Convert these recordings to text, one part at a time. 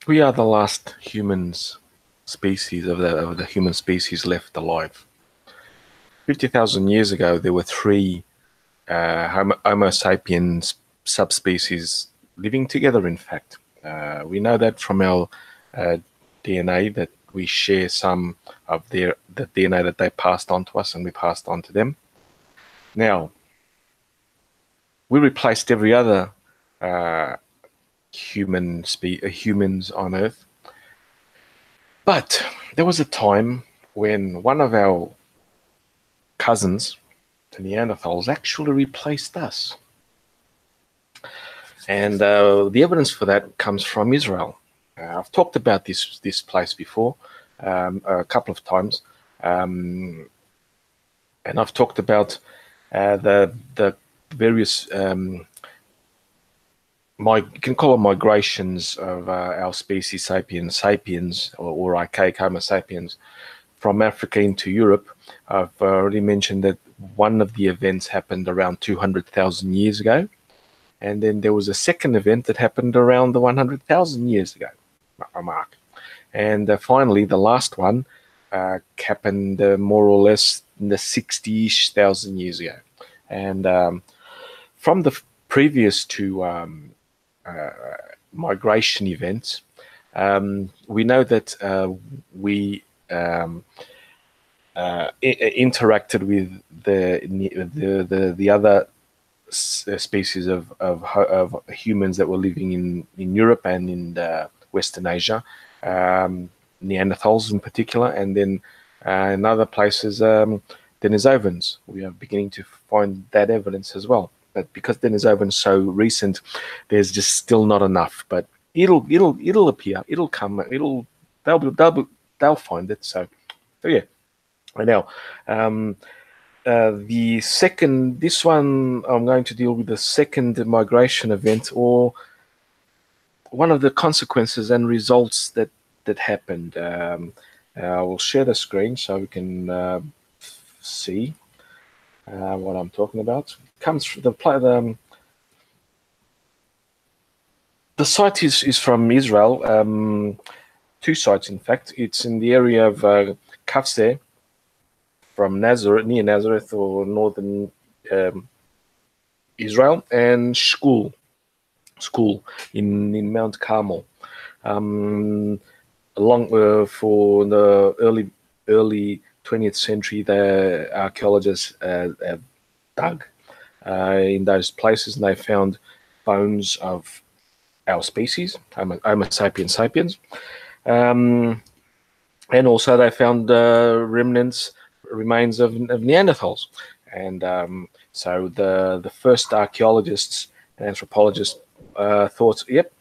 We are the last humans species of the human species left alive. 50,000 years ago, there were three Homo sapiens subspecies living together. In fact, we know that from our uh, DNA that we share some of the DNA that they passed on to us, and we passed on to them. Now, we replaced every other uh, humans on Earth, but there was a time when one of our cousins, the Neanderthals, actually replaced us. And the evidence for that comes from Israel. I've talked about this place before a couple of times, and I've talked about the various you can call them migrations of our species, sapiens, or archaic Homo sapiens, from Africa into Europe. I've already mentioned that one of the events happened around 200,000 years ago. And then there was a second event that happened around the 100,000 years ago mark. And finally, the last one happened more or less in the 60-ish thousand years ago. And from the previous two migration events, we know that we interacted with the other species of humans that were living in Europe and in Western Asia, Neanderthals in particular, and then in other places, Denisovans. We are beginning to find that evidence as well. But because Denisovans is so recent, there's just still not enough. But it'll appear. It'll come. They'll find it. So yeah. Right now. This one, I'm going to deal with the second migration event, or one of the consequences and results that happened. I will share the screen so we can see what I'm talking about. It comes from the site is from Israel. Two sites, in fact. It's in the area of Kafse, from Nazareth, near Nazareth, or northern Israel, and school in Mount Carmel. For the early 20th century, the archaeologists have dug in those places, and they found bones of our species, Homo sapiens sapiens, and also they found remains of Neanderthals. And so the first archaeologists and anthropologists thought, yep,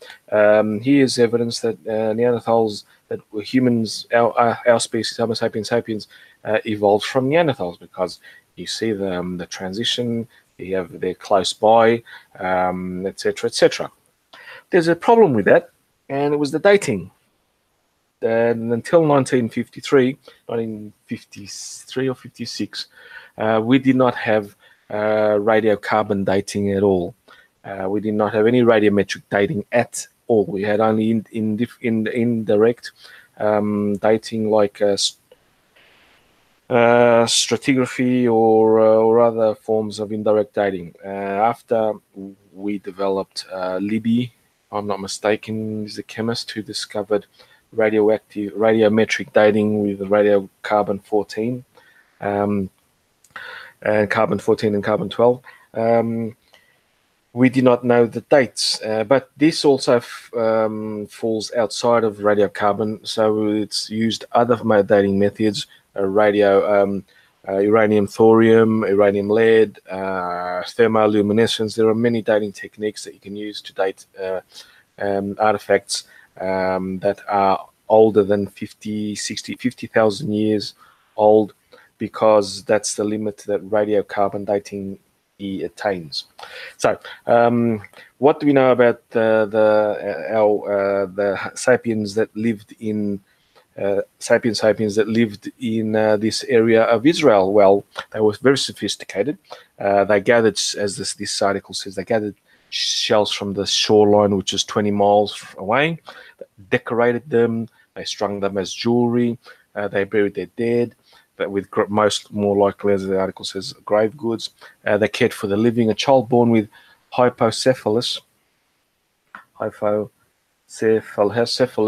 here's evidence that Neanderthals, that were humans, our species, Homo sapiens sapiens, evolved from Neanderthals, because you see the transition, they're close by, etc., etc. There's a problem with that, and it was the dating. And until 1953 or 56, we did not have radiocarbon dating at all. We did not have any radiometric dating at all. We had only indirect dating, like stratigraphy or other forms of indirect dating. After we developed Libby, if I'm not mistaken, is the chemist who discovered radiometric dating with radiocarbon 14, and carbon 14 and carbon 12. We did not know the dates, but this also falls outside of radiocarbon, so it's used other dating methods, uranium thorium, uranium lead, thermoluminescence. There are many dating techniques that you can use to date artifacts that are older than 50,000 years old, because that's the limit that radiocarbon dating attains. So, what do we know about the sapiens that lived in sapiens that lived in this area of Israel? Well, they were very sophisticated. They gathered, as this article says, they gathered shells from the shoreline, which is 20 miles away. decorated them, they strung them as jewelry, they buried their dead, but with more likely, as the article says, grave goods. They cared for the living. A child born with hypocephalus,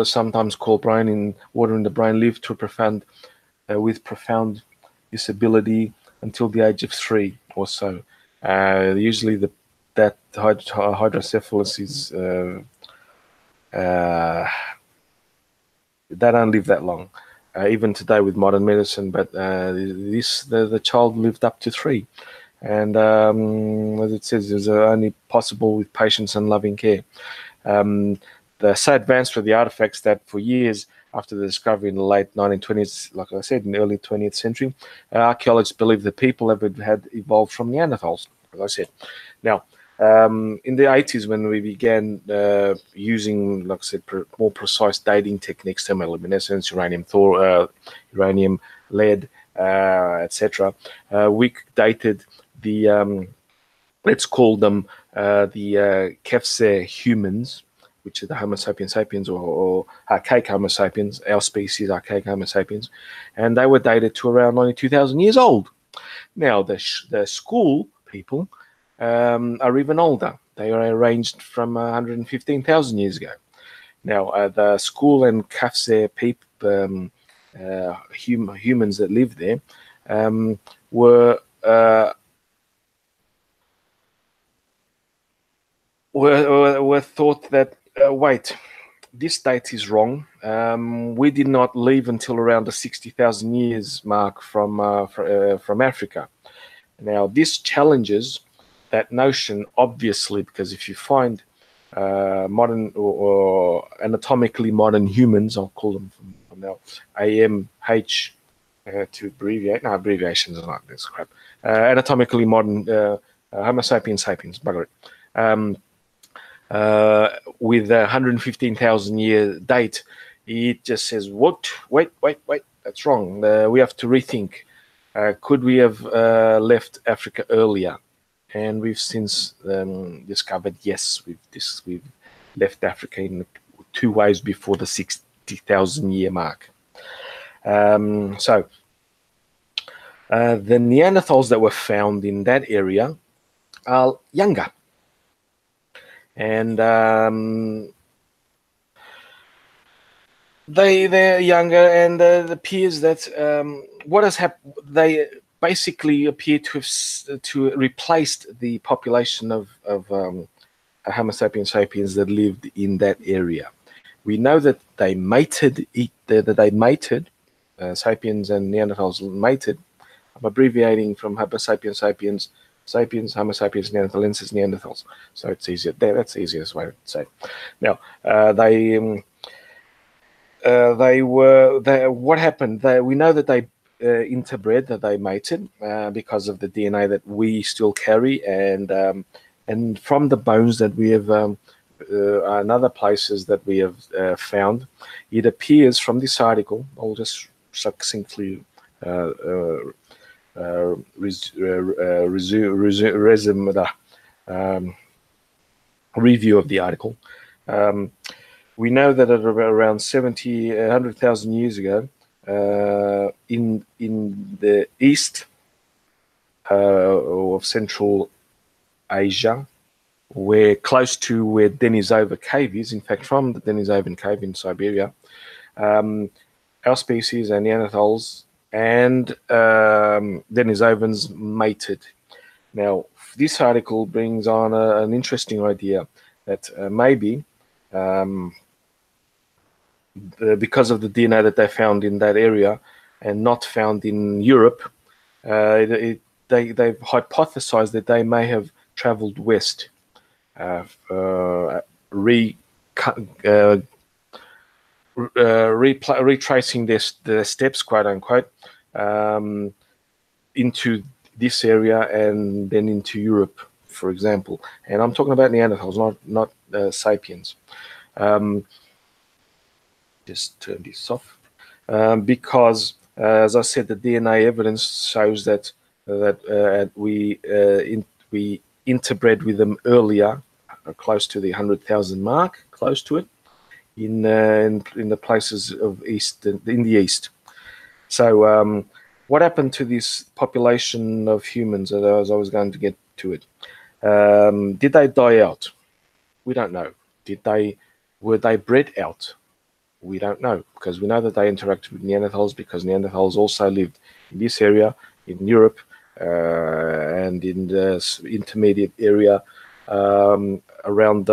sometimes called brain in water in the brain, lived to with profound disability until the age of 3 or so. Usually, that hydrocephalus is they don't live that long, even today with modern medicine. But the child lived up to 3, and as it says, it was only possible with patience and loving care. So advanced were the artifacts that for years after the discovery in the late 1920s, like I said, in the early 20th century, archaeologists believe that people had evolved from Neanderthals, as I said. Now, in the 80s, when we began using, like I said, more precise dating techniques, thermoluminescence, uranium, lead, etc., we dated the, let's call them the Kefse humans, which are the Homo sapiens sapiens or archaic Homo sapiens, our species, archaic Homo sapiens, and they were dated to around 92,000 years old. Now, the school people are even older. They are arranged from 115,000 years ago. Now, the school and Kafse people, humans that lived there, were thought that, wait, this date is wrong. We did not leave until around the 60,000 years mark from Africa. Now, this challenges that notion, obviously, because if you find modern or anatomically modern humans, I'll call them from now AMH to abbreviate. No, abbreviations are not this crap. Anatomically modern Homo sapiens sapiens, bugger it. With a 115,000 year date, it just says, what? Wait, that's wrong. We have to rethink. Could we have left Africa earlier? And we've since discovered, yes, we've left Africa in 2 ways before the 60,000 year mark. So the Neanderthals that were found in that area are younger. And they're younger, and it appears that what has happened, they basically appear to have replaced the population of Homo sapiens sapiens that lived in that area. We know that they mated. Sapiens and Neanderthals mated. I'm abbreviating from Homo sapiens sapiens, Homo sapiens neanderthalensis, Neanderthals. So it's easier. That's the easiest way to say it. Now, what happened? We know that they interbred, that they mated because of the DNA that we still carry, and from the bones that we have and other places that we have found, it appears from this article. I'll just succinctly review of the article. We know that at around 100,000 years ago, in the east of Central Asia, close to where Denisova Cave is, in fact, from the Denisovan Cave in Siberia, our species and Neanderthals and Denisovans mated. Now, this article brings on an interesting idea that maybe because of the DNA that they found in that area and not found in Europe, they've hypothesized that they may have traveled west, retracing their steps, quote unquote, into this area and then into Europe, for example. And I'm talking about Neanderthals, not Sapiens. Just turn this off, because as I said, the DNA evidence shows that we interbred with them earlier, close to the 100,000 mark, close to it, in the places of east in the east. So what happened to this population of humans? As I was going to get to it, did they die out? We don't know. Were they bred out? We don't know, because we know that they interacted with Neanderthals, because Neanderthals also lived in this area in Europe and in the intermediate area around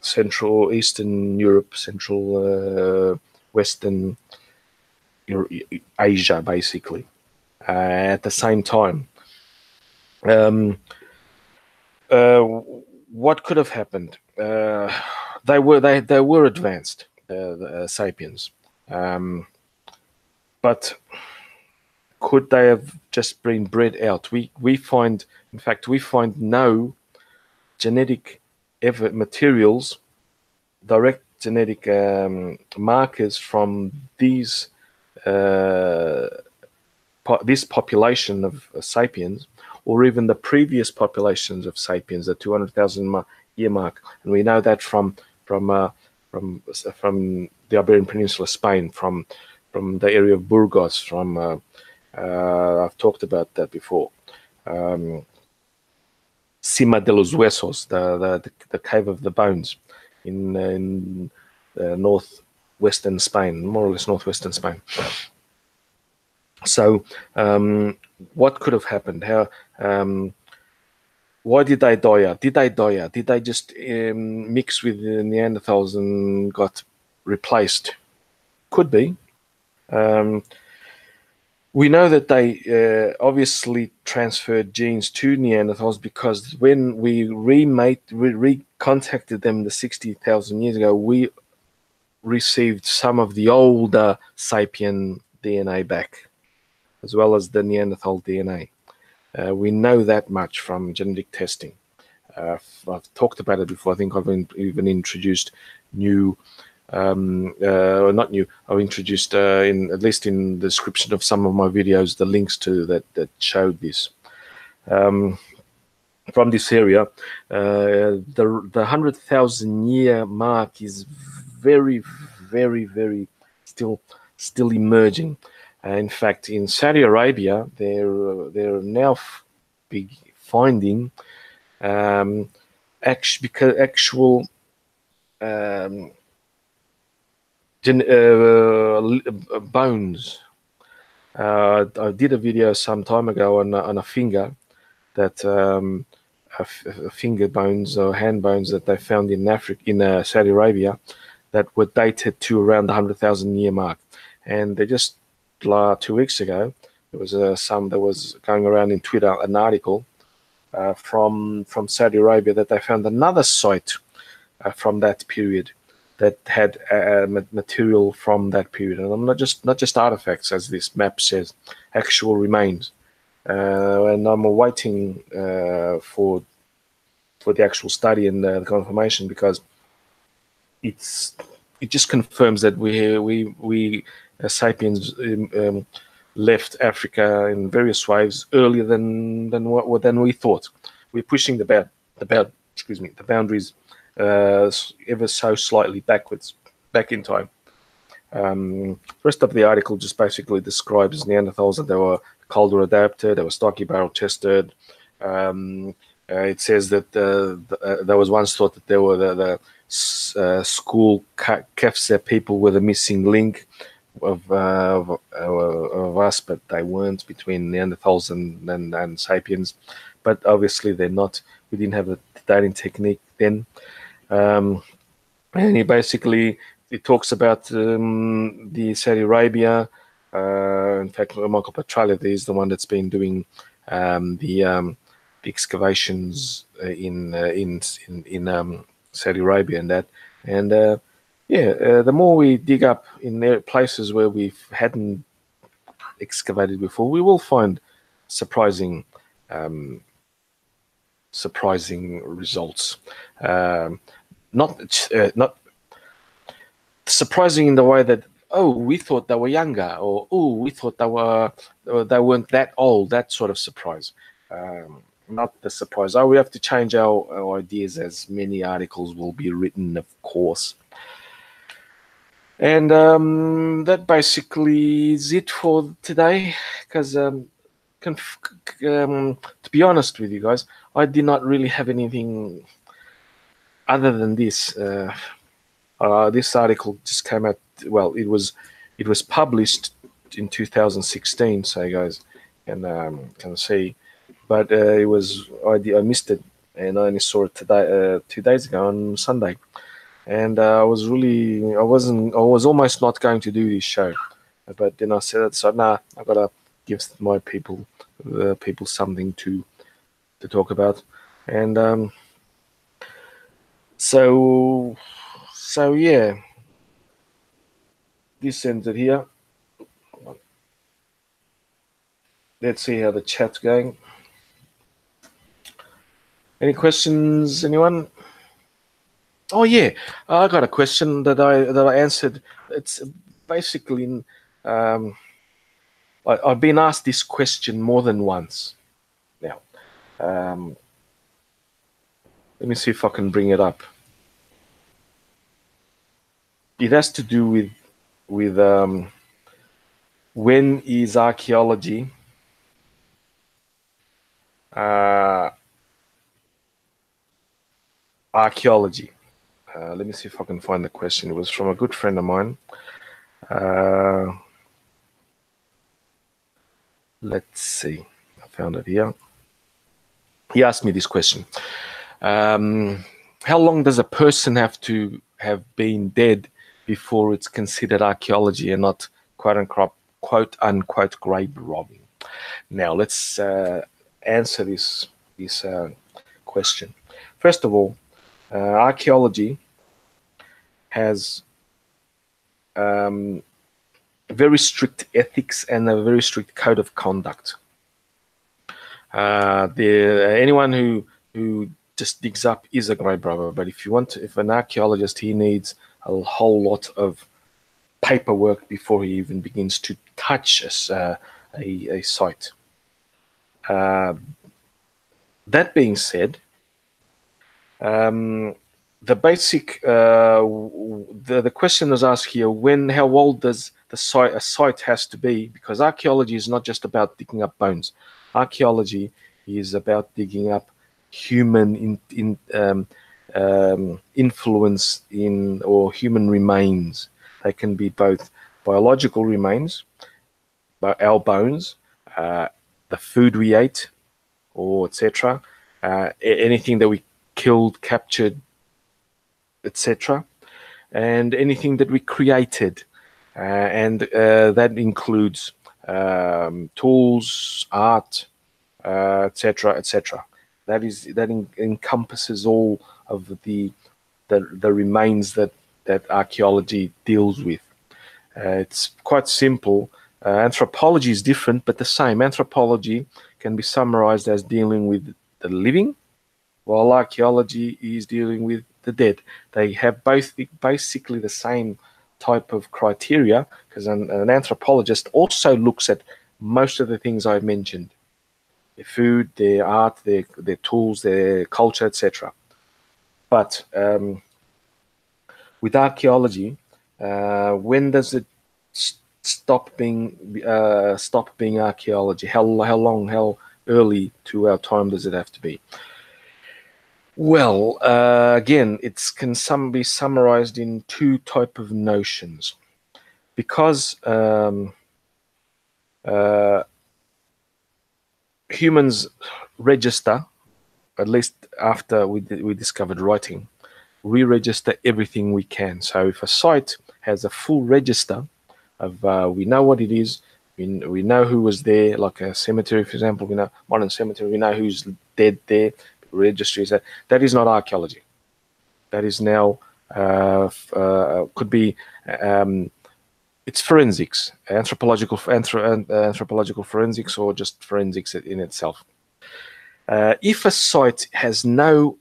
Central Eastern Europe, Central Western Asia, basically. At the same time, um, uh, what could have happened? They were advanced, the sapiens, but could they have just been bred out? We find, in fact, we find no genetic materials, direct genetic markers from these this population of sapiens, or even the previous populations of sapiens, the 200,000 year mark, and we know that from the Iberian Peninsula, Spain, from the area of Burgos, from I've talked about that before. Cima de los Huesos, the cave of the bones, in northwestern Spain, more or less northwestern Spain. So, what could have happened? Why did they die out? Did they die out? Did they just mix with the Neanderthals and got replaced? Could be. We know that they obviously transferred genes to Neanderthals, because when we recontacted them the 60,000 years ago, we received some of the older sapien DNA back, as well as the Neanderthal DNA. We know that much from genetic testing. I've talked about it before. I think I've even introduced new, not new. I've introduced, at least in the description of some of my videos, the links to that showed this. From this area, the 100,000 year mark is very, very, very still emerging. In fact, in Saudi Arabia, they're now finding actual bones. I did a video some time ago on a finger that finger bones or hand bones that they found in Africa, in Saudi Arabia, that were dated to around the 100,000 year mark, and they just 2 weeks ago, there was that was going around in Twitter, an article from Saudi Arabia, that they found another site from that period that had material from that period, and I'm not just artifacts, as this map says, actual remains. And I'm waiting for the actual study and the confirmation, because it just confirms that we sapiens left Africa in various ways earlier than we thought. We're pushing the boundaries ever so slightly back in time. The rest of the article just basically describes Neanderthals, that they were Calder adapted, they were stocky barrel chested. It says that there was once thought that they were the school Kefse people were the missing link of us, but they weren't, between Neanderthals and sapiens. But obviously they're not. We didn't have a dating technique then. And it talks about the Saudi Arabia. In fact, Michael Petralli is the one that's been doing the excavations in Saudi Arabia and that. And the more we dig up in places where we hadn't excavated before, we will find surprising results. Not surprising in the way that, oh, we thought they were younger, or oh, we thought they weren't that old. That sort of surprise. Not the surprise. Oh, we have to change our ideas, as many articles will be written, of course. And that basically is it for today. Because to be honest with you guys, I did not really have anything other than this. This article just came out. Well, it was published in 2016. So you guys can see, but I missed it, and I only saw it today, 2 days ago on Sunday. And I was almost not going to do this show, but then I said, so nah, I gotta give my people something to talk about. And so yeah, this ends it here. Let's see how the chat's going. Any questions, anyone? Oh yeah, I got a question that I answered. It's basically, I've been asked this question more than once now. Let me see if I can bring it up. It has to do with when is archaeology archaeology. Let me see if I can find the question. It was from a good friend of mine. Let's see. I found it here. He asked me this question. How long does a person have to have been dead before it's considered archaeology and not quote unquote grave robbing? Now let's answer this question. First of all, archaeology has very strict ethics and a very strict code of conduct. Anyone who just digs up is a grave robber, but if an archaeologist, he needs a whole lot of paperwork before he even begins to touch a site. That being said, the basic the question is asked here: how old does a site has to be? Because archaeology is not just about digging up bones. Archaeology is about digging up human influence in or human remains. They can be both biological remains, our bones, the food we ate, or etc. Anything that we killed, captured, etc., and anything that we created, and that includes tools, art, etc., etc. That encompasses all of the remains that archaeology deals with. It's quite simple. Anthropology is different, but the same. Anthropology can be summarized as dealing with the living, while archaeology is dealing with the dead. They have both basically the same type of criteria, because an anthropologist also looks at most of the things I've mentioned: their food, their art, their tools, their culture, etc. But with archaeology, when does it stop being archaeology? How long, how early to our time does it have to be? Well, again, it can be summarized in two type of notions. Because humans register, at least after we discovered writing, we register everything we can. So if a site has a full register of, we know what it is, we know who was there, like a cemetery, for example, we know modern cemetery, we know who's dead there, registries, that is not archaeology. That is now could be it's forensics, anthropological forensics, or just forensics in itself. If a site has no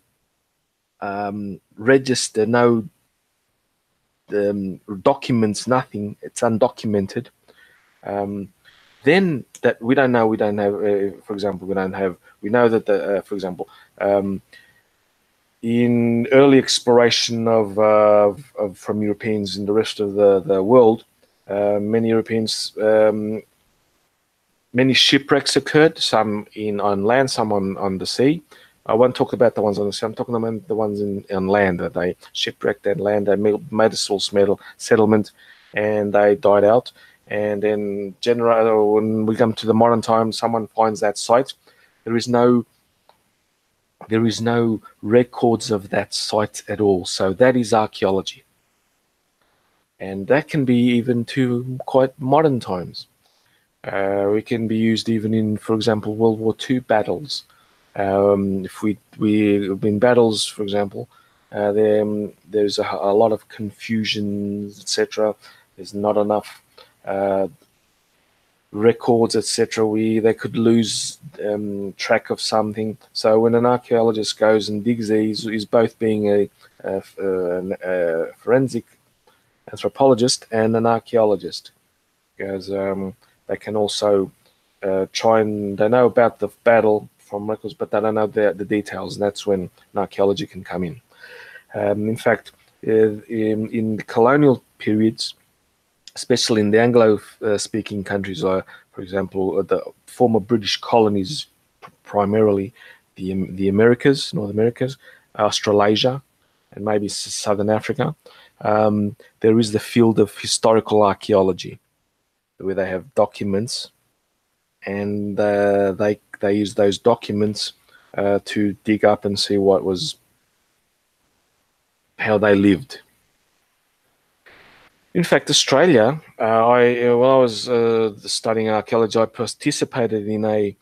register, no documents, nothing, it's undocumented, then that we don't have, for example, we know that for example, in early exploration of from Europeans in the rest of the world, many Europeans, many shipwrecks occurred, some on land, some on the sea. I won't talk about the ones on the sea. I'm talking about the ones on land, that they shipwrecked and land. They made a small settlement, and they died out. And then, when we come to the modern time, someone finds that site. There is no records of that site at all. So that is archaeology, and that can be even to quite modern times. We can be used even in, for example, World War II battles. If we in battles, for example, there's a lot of confusion, etc. There's not enough records, etc. They could lose track of something. So when an archaeologist goes and digs there, he's both being a forensic anthropologist and an archaeologist, because they can also they know about the battle from records, but they don't know the details, and that's when an archaeology can come in. In fact, in the colonial periods, especially in the Anglo-speaking countries, for example, the former British colonies, primarily the Americas, North Americas, Australasia, and maybe Southern Africa, there is the field of historical archaeology, where they have documents, and they use those documents to dig up and see how they lived. In fact, Australia, while I was studying archaeology, I participated in an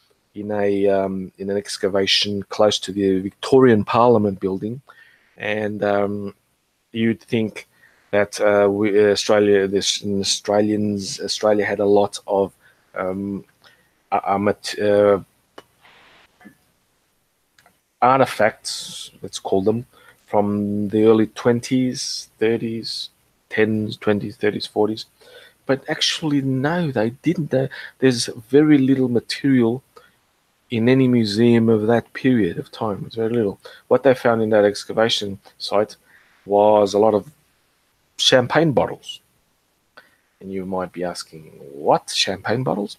excavation close to the Victorian Parliament building, and you'd think that Australia had a lot of artifacts, let's call them, from the early 20s, 30s, 10s, 20s, 30s, 40s. But actually, no, they didn't. There's very little material in any museum of that period of time. It's very little. What they found in that excavation site was a lot of champagne bottles. And you might be asking, what, champagne bottles?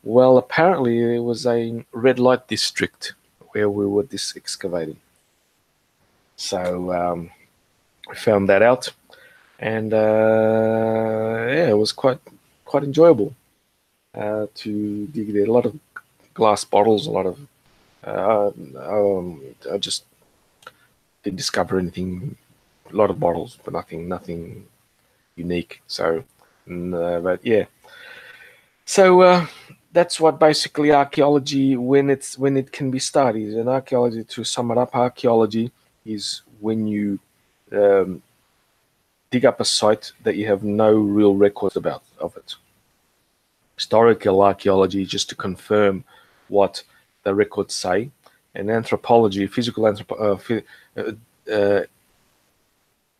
Well, apparently there was a red light district where we were excavating. So we found that out, and yeah, it was quite enjoyable to dig there. A lot of glass bottles, a lot of I just didn't discover anything. A lot of bottles, but nothing unique. So, but yeah. So that's what basically archaeology, when it can be studied. And archaeology, to sum it up, archaeology is when you dig up a site that you have no real records of it. Historical archaeology is just to confirm what the records say, and anthropology, physical anthropology.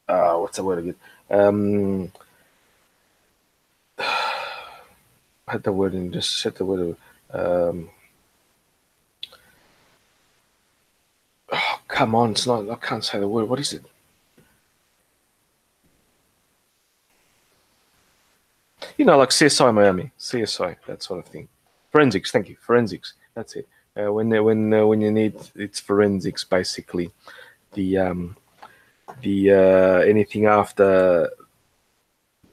What's the word again? I had the word and just said the word. Oh, come on, it's not. I can't say the word. What is it? Like CSI Miami, CSI, that sort of thing. Forensics, thank you. Forensics, that's it. When you need, it's forensics, basically. The anything after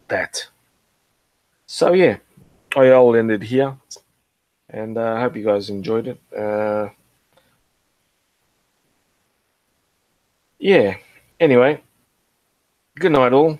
that. So yeah, I'll end it here, and I hope you guys enjoyed it. Yeah. Anyway, good night, all.